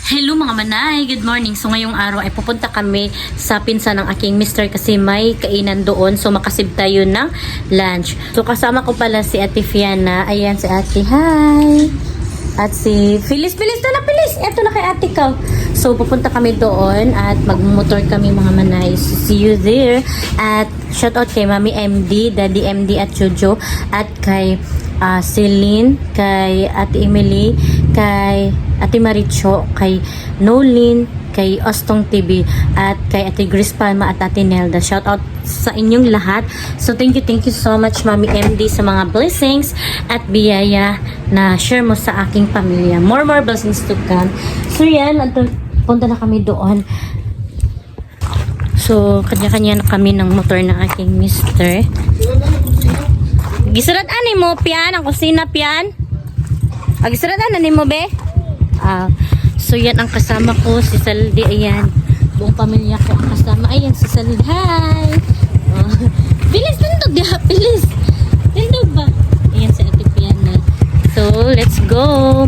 Hello mga manay, good morning. So ngayong araw ay pupunta kami sa pinsan ng aking mister kasi may kainan doon. So makasib tayo ng lunch. So kasama ko pala si Ate Fiana. Ayan si Ate, hi! At si Phyllis na Phyllis! Eto na kay Ate Kaw. So pupunta kami doon at magmumotor kami mga manay. So, see you there. At shout out kay Mami MD, Daddy MD at Jojo. At kay Celine, kay Ate Emily, kay Ate Maricho, kay Nolin, kay Ostong TV, at kay Ate Grace Palma at Ate Nelda. Shout out sa inyong lahat. So thank you so much Mami MD sa mga blessings at biyaya na share mo sa aking pamilya. More blessings to come. So yan, punta na kami doon. So kanya-kanya na kami ng motor ng aking mister. Gisurat ani mo pian ang kusina pian. Gisurat ani mo be? So yan ang kasama ko si Saldi, ayan. Buong pamilya ko ang kasama. Ayan si Saldi. Hi. Bilis tindog dia, bilis. Tindog ba? Ayan si Ate Piana. So let's go.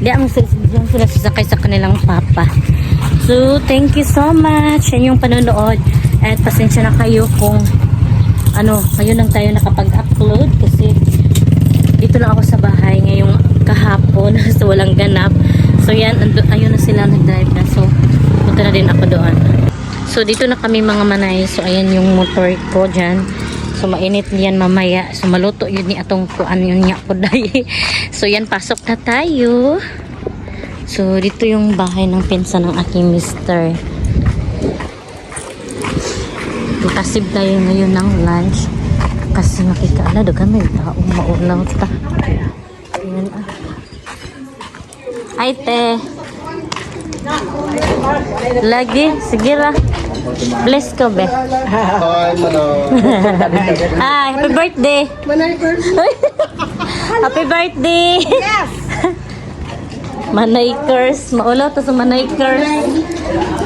Diyan sila sasakay sa kanilang papa. So thank you so much sa inyong panonood. At pasensya na kayo kung ngayon lang tayo nakapag-upload kasi dito lang ako sa bahay ngayong kahapon so walang ganap. So yan, ayun na sila nag-drive na. So punta na din ako doon. So dito na kami mga manay. So ayan yung motor ko dyan. So mainit yan mamaya. So maluto yun ni atong kuan yun niya po dahi. So yan, pasok na tayo. So dito yung bahay ng pinsan ng aking mister. Kasib tayo ngayon ng lunch kasi makikaala dagan may taong maulaw ta. Ayan Ay te lagi sige ra bless ko be. Hi, happy birthday. Happy birthday. Yes. Manaykers, maulaw ta sa manaykers.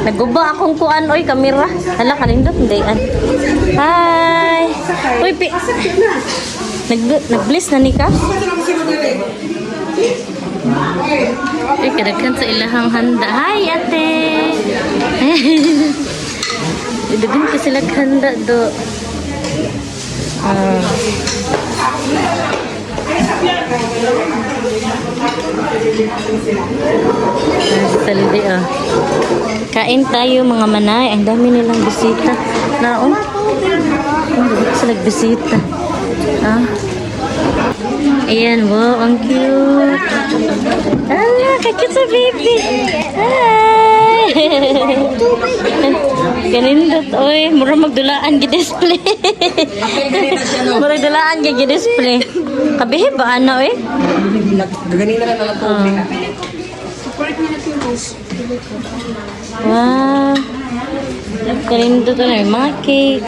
Naguba akong kuan oy kamera. Hala kanindot dayan. Hi. Uy nag-bless na ni ka? Uy kadaghan sa ilahang handa. Hi ate. Daghan ka sila handa do. Saldi kain tayo mga manay. Ang dami nilang bisita naon. Sila nagbisita. Ayan, wow, ang cute. Kakit sa baby. Hi. Ganindot, oy, mura magdulaan gi-display. Mura dulaan gi-display. Kabihi ba ana oy? Ganina na lang po. Wow. Ganindot na mga cake.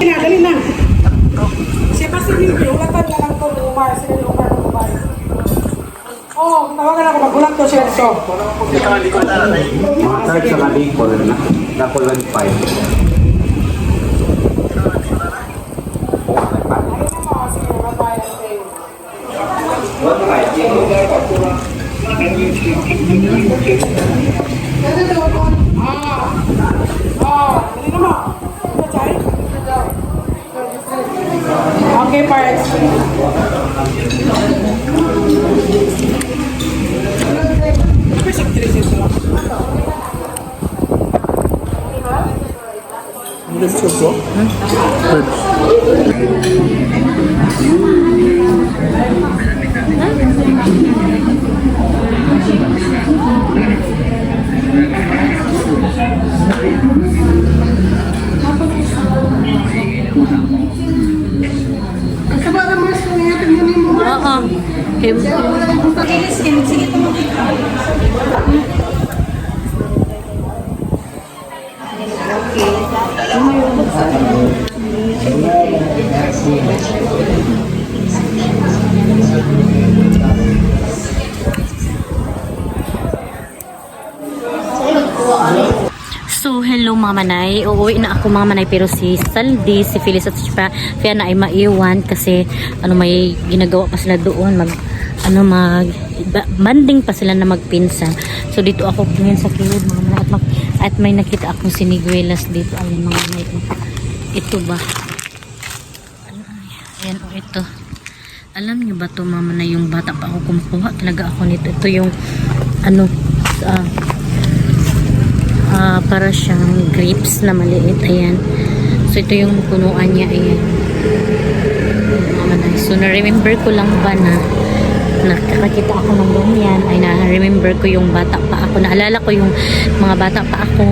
Dali na. Siya pa sa video, ulatan na lang to Umar. Sila ni Umar. Oh, tawagan ako. Magulat to siya ito. Mga charge sa kalikol na nakulan 5. Okay, parents. So, hello mga manay. Uuwi na ako mga manay pero si Saldi, si Phyllis at si Fiana ay maiwan kasi may ginagawa pa sila doon. banding pa sila na magpinsan. So dito ako ngayon sa kilid mga manay at may nakita akong siniguelas dito. Ayun mga manay. Ito ba? Ayan o ito. Alam niyo ba to mama na yung bata pa ako kumukuha talaga ako nito. Ito yung para siyang grapes na maliit. Ayan. So ito yung punuan niya. Ayan. Mama na. So na-remember ko lang ba na nakakita ako ng ganyan. Ay na-remember ko yung bata pa ako. Naalala ko yung mga bata pa ako.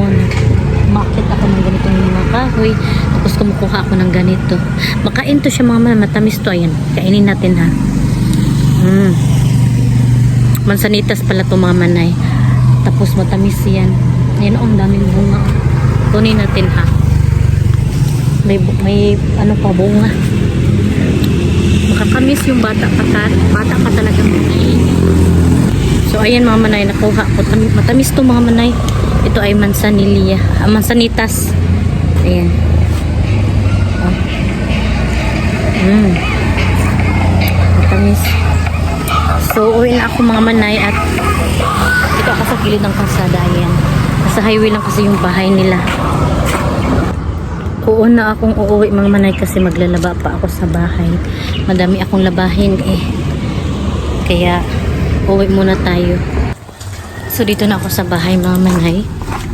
Umakit ako ng ganitong mga kahoy. Tapos kumukuha ako ng ganito. Makain to siya mga matamis to. Ayan. Kainin natin ha. Mansanitas pala to mga manay. Tapos matamis yan. Ayan ang daming bunga. Kunin natin ha. May ano pa bunga. Makakamis yung bata pa talaga manay. So ayan mga manay, nakuha ko. Matamis to mga manay. Ito ay mansanilya. Mansanitas. Ayan. Oh. Matamis. So uwi na ako mga manay at ito ako sa gilid ng kalsada. Ayan. Sa highway lang kasi yung bahay nila. Kuon na akong uuwi mga manay kasi maglalaba pa ako sa bahay. Madami akong labahin eh. Kaya uwi muna tayo. So dito na ako sa bahay mga manay.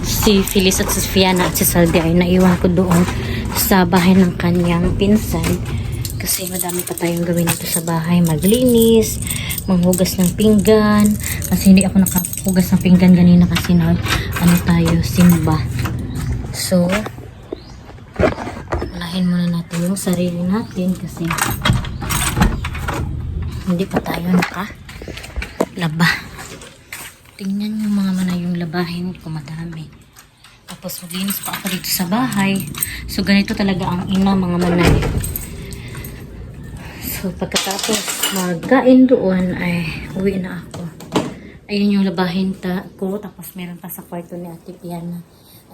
Si Phyllis at si Fiana at si Saldi ay naiwan ko doon sa bahay ng kanyang pinsan. Kasi madami pa tayong gawin dito sa bahay. Maglinis, manghugas ng pinggan. Kasi hindi ako nakahugas ng pinggan ganina kasi tayo, simba. So, unahin muna natin yung sarili natin kasi hindi pa tayo nakalaba. Tingnan yung mga manay yung labahin ko madami. Tapos maglinis pa ako dito sa bahay. So, ganito talaga ang ina mga manay. So, pagkatapos magkain doon ay uwi na ako. Ayun yung labahin ko. Tapos meron pa sa kwarto ni Ate Piana.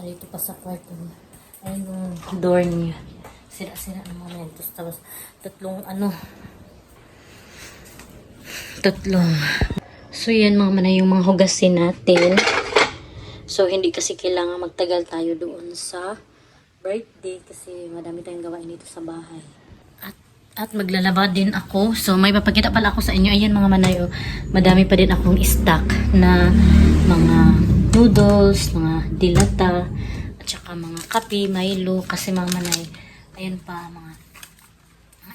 Dito pa sa kwarto niya. Ayun yung door niya. Sira-sira na momentos. Tapos tatlong. So yan mga manay yung mga hugasin natin. So hindi kasi kailangan magtagal tayo doon sa birthday. Kasi madami tayong gawain dito sa bahay. At maglalaba din ako. So, may papakita pala ako sa inyo. Ayan mga manay. Oh. Madami pa din akong stock na mga noodles, mga dilata, at saka mga kape, Milo. Kasi mga manay, ayan pa, mga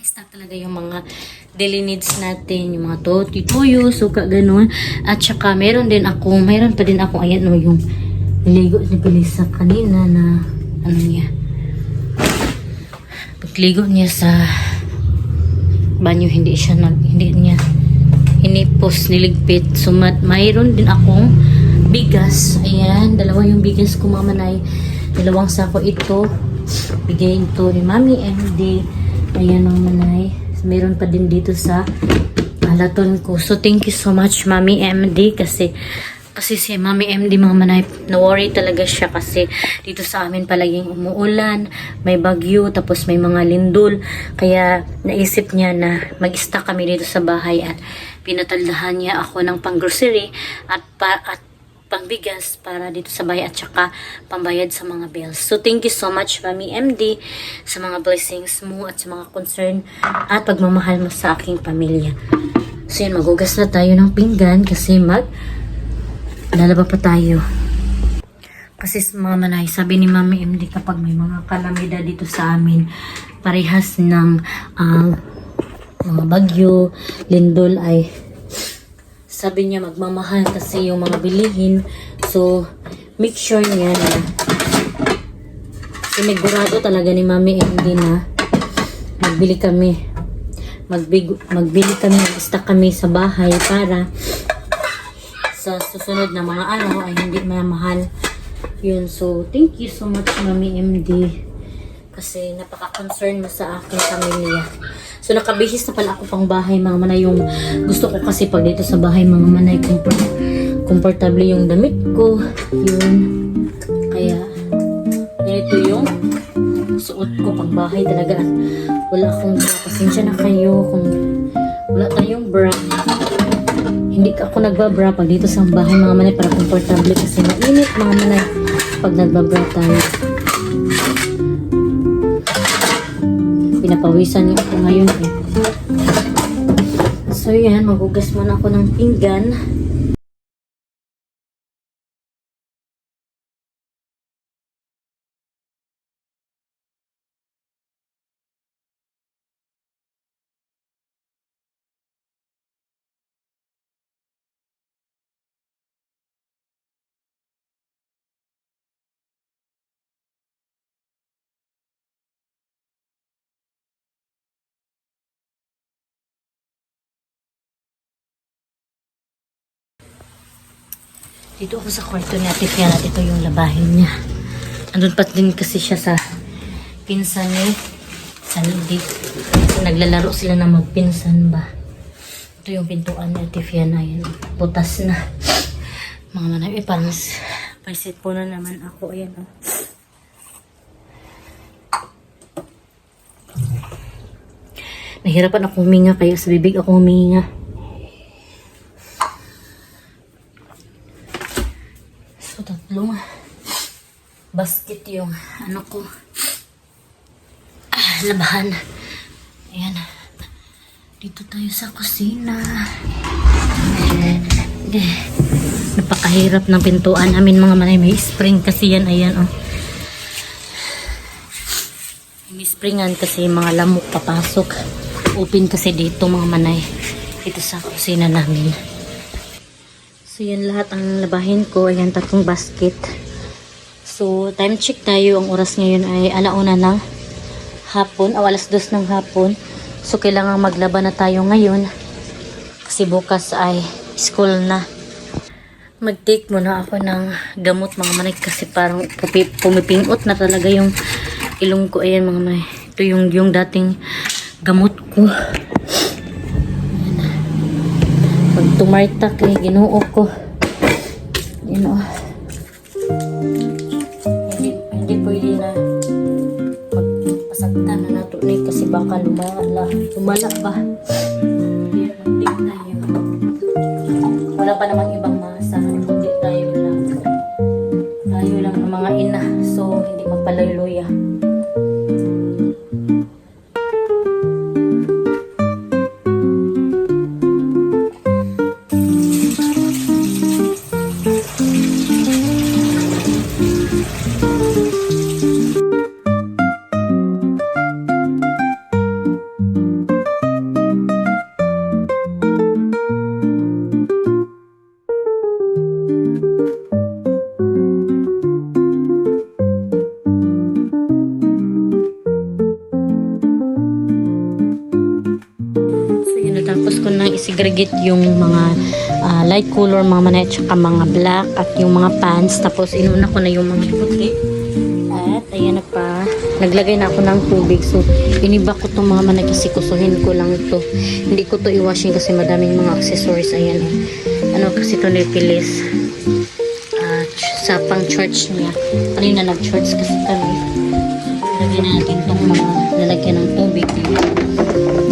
stock talaga yung mga daily needs natin. Yung mga tuyo, suka, ganun. At saka mayroon pa din ako, ayan no, yung niligo ni Belisa kanina na, pagligo niya sa banyo, hindi niya hinipos, niligpit. So, mayroon din akong bigas. Ayan, dalawa yung bigas ko mga manay. 2 sako ito. Bigayin to ni Mami MD. Ayan mga manay. Mayroon pa din dito sa laton ko. So, thank you so much Mami MD kasi si Mami MD mga manay, na-worry talaga siya kasi dito sa amin palaging umuulan, may bagyo, tapos may mga lindol. Kaya naisip niya na mag-stock kami dito sa bahay at pinataldahan niya ako ng pang-grocery at pangbigas para dito sa bahay at saka pambayad sa mga bills. So thank you so much Mami MD sa mga blessings mo at sa mga concern at pagmamahal mo sa aking pamilya. So yun, maghugas na tayo ng pinggan kasi lalaba pa tayo. Kasi mga manay, sabi ni Mami MD kapag may mga kalamidad dito sa amin, parehas ng mga bagyo, lindol ay sabi niya magmamahal kasi yung mga bilihin. So, make sure niya na sinigurado talaga ni Mami MD na magbili kami, mag-stock kami sa bahay para sa susunod na mga araw ay hindi mahal yun. So thank you so much Mami MD kasi napaka-concern mo sa aking pamilya. So nakabihis na pala ako pang bahay mga manay. Yung gusto ko kasi pag dito sa bahay mga manay, komportable yung damit ko yun, kaya ito yung suot ko pang bahay talaga. Wala akong bra, pasensya na kayo kung wala tayong bra. hindi ako nagbabra pag dito sa bahay mga manay para komportable kasi mainit mga manay pag nagbabra tayo. Pinapawisan niyo ako ngayon eh. So yan, magugas muna ako ng pinggan. Dito ako sa kwarto ni Ate Fian at ito yung labahin niya. Andun pa din kasi siya sa pinsan ni Sandy. Kasi naglalaro sila na magpinsan ba. Ito yung pintuan ni Ate Fian. Ayan, butas na. Mga manay, parang paisit po na naman ako. Ayan o. Nahirapan ako huminga kaya sa bibig ako huminga. So, tatlong basket yung ano ko labahan. Ayan. Dito tayo sa kusina. Napakahirap ng pintuan namin mga manay. May spring kasi yan. Ayan oh. May springan kasi mga lamok papasok. Open kasi dito mga manay. Dito sa kusina namin. So yan lahat ang labahin ko. Ayan, 3 basket. So time check tayo. Ang oras ngayon ay 1:00 ng hapon. 2:00 ng hapon. So kailangan maglaba na tayo ngayon. Kasi bukas ay school na. Mag-take muna ako ng gamot mga manay. Kasi parang pumipingot na talaga yung ilong ko. Ayan mga manay. Ito yung dating gamot ko. Pag tumartak eh, ginuo ko. Yun o. Hindi pwede na magpasaktan na nato ni kasi baka lumala ba. Hindi tayo. Wala pa namang ibang maasahan kundi tayo lang. Tayo lang ang mga ina. So, hindi magpalaluya. Tapos ko nang isegregate yung mga light color, mga manay, tsaka mga black at yung mga pants. Tapos inuna ko na yung mga puti. At ayan na pa. Naglagay na ako ng tubig. So iniba ko itong mga manay kasi kusuhin ko lang ito. Hindi ko to i-washing kasi madaming mga accessories. Ayan eh. Ano kasi ito nipilis. Sa pang church niya. Kanina nag-church kasi kami. Lagyan na natin itong mga lalagyan ng tubig.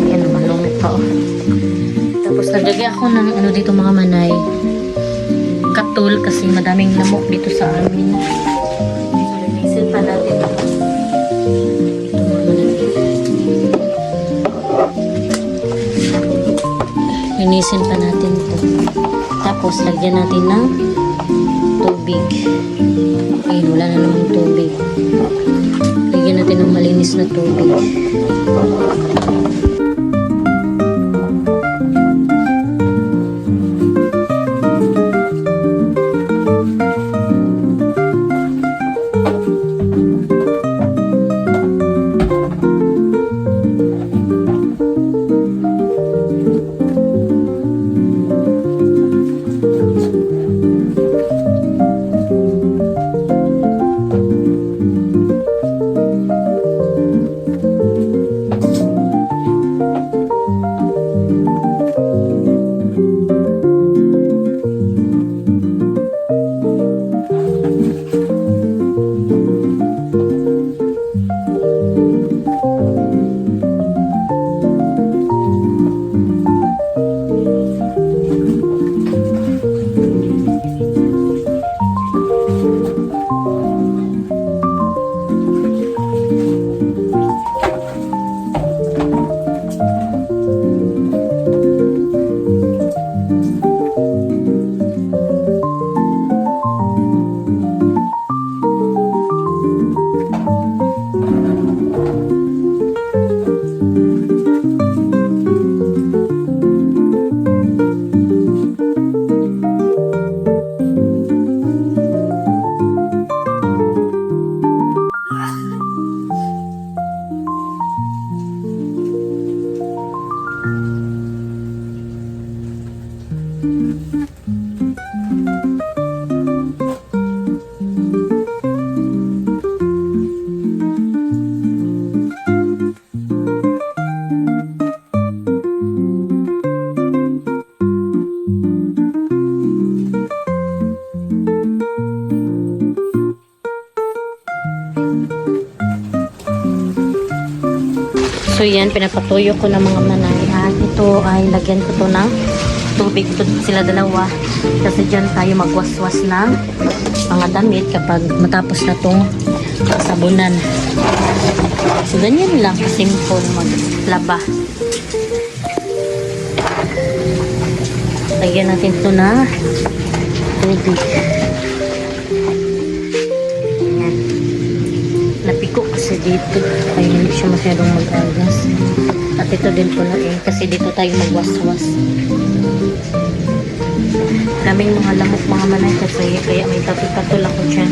Ayan naman, lumit pa oh. Tapos naglagay ako ng ano dito mga manay. Katul kasi madaming lamok dito sa amin. So linisin pa natin. Ito mga manay. Linisin pa natin ito. Tapos lagyan natin ng tubig. Ayun, wala na namang tubig. Lagyan natin ng malinis na tubig. yan, pinapatuyo ko ng mga manay. At ito ay lagyan ko to ng tubig. Ito sila dalawa. Kasi dyan tayo magwaswas ng mga damit kapag matapos na tong sabunan. So, ganyan lang kasimple maglaba. Lagyan natin ito na tubig. Ayan. Napiko kasi dito. Kaya hindi siya masyadong mag-agas. At ito din po na kasi dito tayo magwaswas. Daming mga lamok mga manay kasi kaya may tato-tato lang ko dyan.